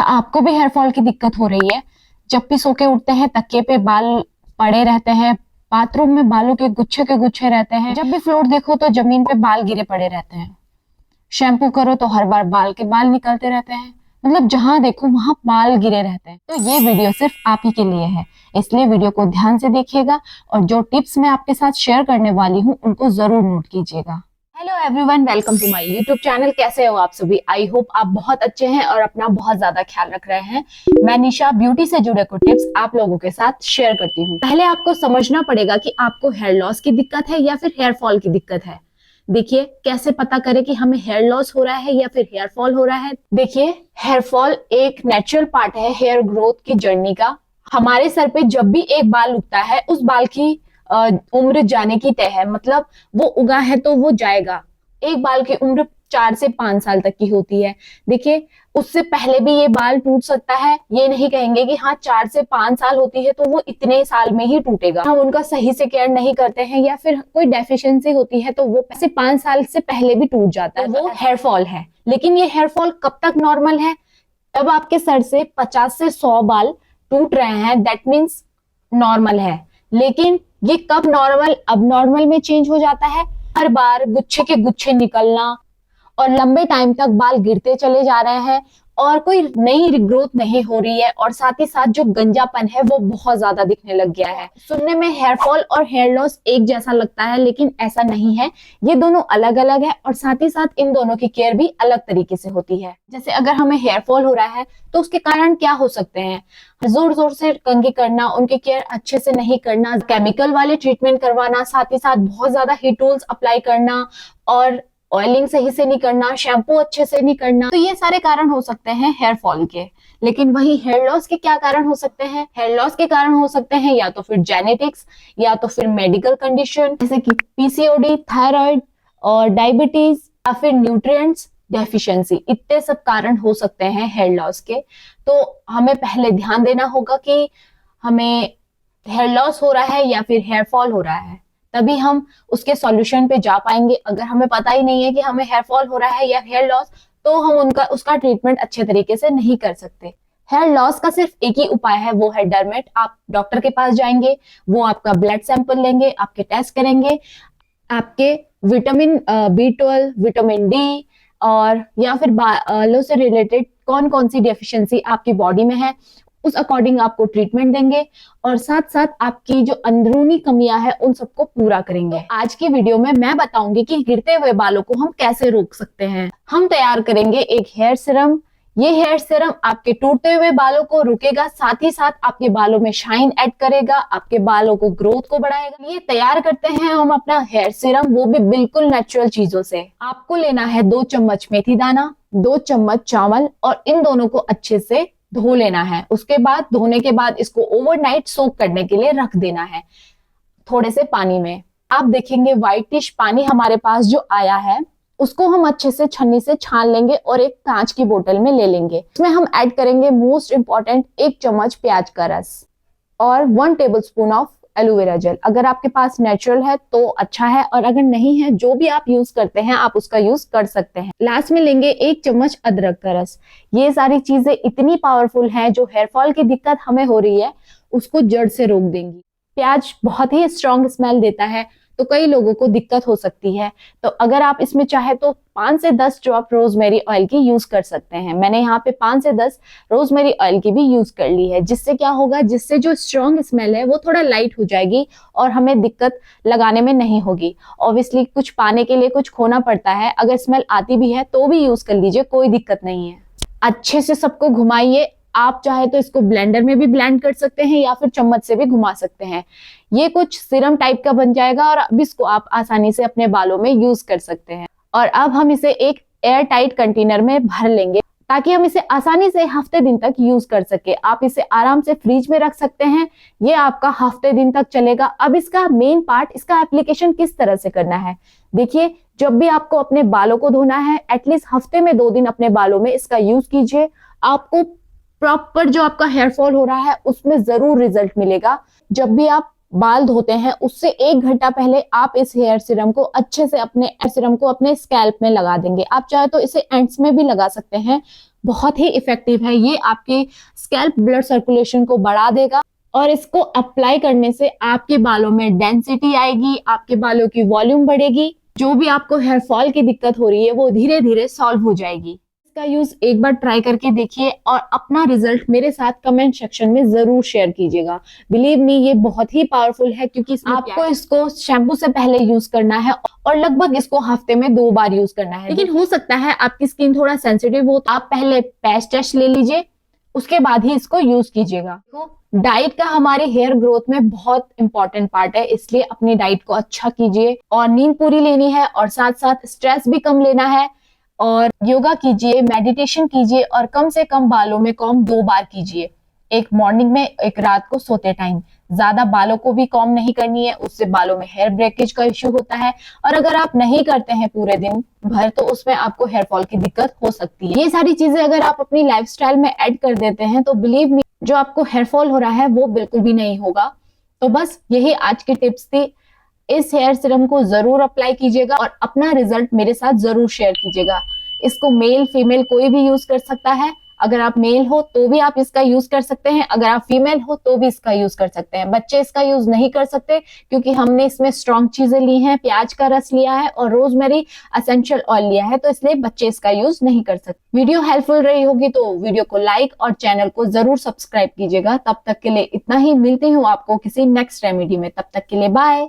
क्या आपको भी हेयर फॉल की दिक्कत हो रही है? जब भी सो के उठते हैं तकिए पे बाल पड़े रहते हैं, बाथरूम में बालों के गुच्छे रहते हैं, जब भी फ्लोर देखो तो जमीन पे बाल गिरे पड़े रहते हैं, शैम्पू करो तो हर बार बाल के बाल निकलते रहते हैं, मतलब जहां देखो वहां बाल गिरे रहते हैं। तो ये वीडियो सिर्फ आप ही के लिए है, इसलिए वीडियो को ध्यान से देखिएगा और जो टिप्स मैं आपके साथ शेयर करने वाली हूँ उनको जरूर नोट कीजिएगा। Hello everyone, welcome to my YouTube channel. कैसे हो आप सभी? आई होप आप बहुत अच्छे हैं और अपना बहुत ज्यादा ख्याल रख रहे हैं। मैं निशा ब्यूटी से जुड़े कुछ टिप्स आप लोगों के साथ शेयर करती हूँ। पहले आपको समझना पड़ेगा कि आपको हेयर लॉस की दिक्कत है या फिर हेयर फॉल की दिक्कत है। देखिए, कैसे पता करें कि हमें हेयर लॉस हो रहा है या फिर हेयर फॉल हो रहा है। देखिए, हेयर फॉल एक नेचुरल पार्ट है हेयर ग्रोथ की जर्नी का। हमारे सर पे जब भी एक बाल उगता है उस बाल की उम्र जाने की तय है, मतलब वो उगा है तो वो जाएगा। एक बाल की उम्र 4 से 5 साल तक की होती है। देखिए, उससे पहले भी ये बाल टूट सकता है। ये नहीं कहेंगे कि हाँ 4 से 5 साल होती है तो वो इतने साल में ही टूटेगा। हम उनका सही से केयर नहीं करते हैं या फिर कोई डेफिशिएंसी होती है तो वो ऐसे 5 साल से पहले भी टूट जाता है, वो हेयर फॉल है। लेकिन ये हेयर फॉल कब तक नॉर्मल है? जब आपके सर से 50 से 100 बाल टूट रहे हैं, दैट मीन्स नॉर्मल है। लेकिन ये कब नॉर्मल अब नॉर्मल में चेंज हो जाता है? हर बार गुच्छे के गुच्छे निकलना और लंबे टाइम तक बाल गिरते चले जा रहे हैं और कोई नई ग्रोथ नहीं हो रही है, और साथ ही साथ जो गंजापन है वो बहुत ज्यादा दिखने लग गया है। सुनने में हेयर फॉल और हेयर लॉस एक जैसा लगता है, लेकिन ऐसा नहीं है। ये दोनों अलग अलग है और साथ ही साथ इन दोनों की केयर भी अलग तरीके से होती है। जैसे अगर हमें हेयर फॉल हो रहा है तो उसके कारण क्या हो सकते हैं? जोर जोर से कंघी करना, उनकी केयर अच्छे से नहीं करना, केमिकल वाले ट्रीटमेंट करवाना, साथ ही साथ बहुत ज्यादा हीट टूल्स अप्लाई करना और ऑयलिंग सही से नहीं करना, शैम्पू अच्छे से नहीं करना, तो ये सारे कारण हो सकते हैं हेयर फॉल के। लेकिन वही हेयर लॉस के क्या कारण हो सकते हैं? हेयर लॉस के कारण हो सकते हैं या तो फिर जेनेटिक्स या तो फिर मेडिकल कंडीशन, जैसे कि पीसीओडी, थायराइड और डायबिटीज या फिर न्यूट्रिएंट्स डेफिशिएंसी। इतने सब कारण हो सकते हैं हेयर लॉस के। तो हमें पहले ध्यान देना होगा कि हमें हेयर लॉस हो रहा है या फिर हेयर फॉल हो रहा है, तभी हम उसके सॉल्यूशन पे जा पाएंगे। अगर हमें पता ही नहीं है कि हमें हेयर फॉल हो रहा है या हेयर लॉस, तो हम उसका ट्रीटमेंट अच्छे तरीके से नहीं कर सकते। हेयर लॉस का सिर्फ एक ही उपाय है, वो है डर्मेट। आप डॉक्टर के पास जाएंगे, वो आपका ब्लड सैंपल लेंगे, आपके टेस्ट करेंगे, आपके विटामिन B12, विटामिन डी और या फिर बालों से रिलेटेड कौन कौन सी डेफिशिएंसी आपकी बॉडी में है, उस अकॉर्डिंग आपको ट्रीटमेंट देंगे और साथ साथ आपकी जो अंदरूनी कमियां हैं उन सबको पूरा करेंगे। आज की वीडियो में मैं बताऊंगी कि गिरते हुए बालों को हम कैसे रोक सकते हैं। हम तैयार करेंगे एक हेयर सीरम। ये हेयर सीरम आपके टूटते हुए बालों को रुकेगा, साथ ही साथ आपके बालों में शाइन ऐड करेगा, आपके बालों को ग्रोथ को बढ़ाएगा। ये तैयार करते हैं हम अपना हेयर सीरम, वो भी बिल्कुल नेचुरल चीजों से। आपको लेना है 2 चम्मच मेथी दाना, 2 चम्मच चावल और इन दोनों को अच्छे से धो लेना है। उसके बाद धोने के बाद इसको ओवरनाइट सोक करने के लिए रख देना है थोड़े से पानी में। आप देखेंगे व्हाइटिश पानी हमारे पास जो आया है, उसको हम अच्छे से छन्नी से छान लेंगे और एक कांच की बोतल में ले लेंगे। इसमें हम ऐड करेंगे मोस्ट इंपॉर्टेंट 1 चम्मच प्याज का रस और 1 टेबलस्पून ऑफ एलोवेरा जेल। अगर आपके पास नेचुरल है तो अच्छा है, और अगर नहीं है, जो भी आप यूज करते हैं आप उसका यूज कर सकते हैं। लास्ट में लेंगे 1 चम्मच अदरक का रस। ये सारी चीजें इतनी पावरफुल हैं, जो हेयर फॉल की दिक्कत हमें हो रही है उसको जड़ से रोक देंगी। प्याज बहुत ही स्ट्रॉन्ग स्मेल देता है तो कई लोगों को दिक्कत हो सकती है, तो अगर आप इसमें चाहे तो 5 से 10 ड्रॉप रोजमेरी ऑयल की यूज कर सकते हैं। मैंने यहाँ पे 5 से 10 रोजमेरी ऑयल की भी यूज कर ली है। जिससे क्या होगा, जिससे जो स्ट्रॉन्ग स्मेल है वो थोड़ा लाइट हो जाएगी और हमें दिक्कत लगाने में नहीं होगी। ऑब्वियसली कुछ पाने के लिए कुछ खोना पड़ता है, अगर स्मेल आती भी है तो भी यूज कर लीजिए, कोई दिक्कत नहीं है। अच्छे से सबको घुमाइए। आप चाहे तो इसको ब्लेंडर में भी ब्लेंड कर सकते हैं या फिर चम्मच से भी घुमा सकते हैं। ये कुछ सीरम टाइप का बन जाएगा और अब इसको आप आसानी से अपने बालों में यूज कर सकते हैं। और अब हम इसे एक एयर टाइट कंटेनर में भर लेंगे ताकि हम इसे आसानी से हफ्ते दिन तक यूज कर सके। आप इसे आराम से फ्रिज में रख सकते हैं, ये आपका हफ्ते दिन तक चलेगा। अब इसका मेन पार्ट, इसका एप्लीकेशन किस तरह से करना है। देखिए, जब भी आपको अपने बालों को धोना है, एटलीस्ट हफ्ते में 2 दिन अपने बालों में इसका यूज कीजिए। आपको प्रॉपर जो आपका हेयर फॉल हो रहा है उसमें जरूर रिजल्ट मिलेगा। जब भी आप बाल धोते हैं उससे 1 घंटा पहले आप इस हेयर सीरम को अच्छे से अपने स्कैल्प में लगा देंगे। आप चाहे तो इसे एंड्स में भी लगा सकते हैं, बहुत ही इफेक्टिव है। ये आपके स्कैल्प ब्लड सर्कुलेशन को बढ़ा देगा और इसको अप्लाई करने से आपके बालों में डेंसिटी आएगी, आपके बालों की वॉल्यूम बढ़ेगी, जो भी आपको हेयर फॉल की दिक्कत हो रही है वो धीरे धीरे सॉल्व हो जाएगी। इसका यूज एक बार ट्राई करके देखिए और अपना रिजल्ट मेरे साथ कमेंट सेक्शन में जरूर शेयर कीजिएगा। बिलीव मी, ये बहुत ही पावरफुल है क्योंकि आपको इसको शैम्पू से पहले यूज करना है और लगभग इसको हफ्ते में 2 बार यूज करना है। लेकिन हो सकता है आपकी स्किन थोड़ा सेंसिटिव हो, तो आप पहले पैच टेस्ट ले लीजिए, उसके बाद ही इसको यूज कीजिएगा। तो डाइट का हमारे हेयर ग्रोथ में बहुत इंपॉर्टेंट पार्ट है, इसलिए अपनी डाइट को अच्छा कीजिए और नींद पूरी लेनी है और साथ साथ स्ट्रेस भी कम लेना है और योगा कीजिए, मेडिटेशन कीजिए और कम से कम बालों में कॉम्ब 2 बार कीजिए, एक मॉर्निंग में एक रात को सोते टाइम। ज्यादा बालों को भी कॉम्ब नहीं करनी है, उससे बालों में हेयर ब्रेकेज का इश्यू होता है और अगर आप नहीं करते हैं पूरे दिन भर तो उसमें आपको हेयर फॉल की दिक्कत हो सकती है। ये सारी चीजें अगर आप अपनी लाइफस्टाइल में ऐड कर देते हैं तो बिलीव मी, जो आपको हेयर फॉल हो रहा है वो बिल्कुल भी नहीं होगा। तो बस यही आज की टिप्स थी। इस हेयर सीरम को जरूर अप्लाई कीजिएगा और अपना रिजल्ट मेरे साथ जरूर शेयर कीजिएगा। इसको मेल फीमेल कोई भी यूज कर सकता है। अगर आप मेल हो तो भी आप इसका यूज कर सकते हैं, अगर आप फीमेल हो तो भी इसका यूज कर सकते हैं। बच्चे इसका यूज नहीं कर सकते क्योंकि हमने इसमें स्ट्रॉन्ग चीजें ली हैं, प्याज का रस लिया है और रोजमेरी एसेंशियल ऑयल लिया है, तो इसलिए बच्चे इसका यूज नहीं कर सकते। वीडियो हेल्पफुल रही होगी तो वीडियो को लाइक और चैनल को जरूर सब्सक्राइब कीजिएगा। तब तक के लिए इतना ही, मिलती हूँ आपको किसी नेक्स्ट रेमेडी में। तब तक के लिए बाय।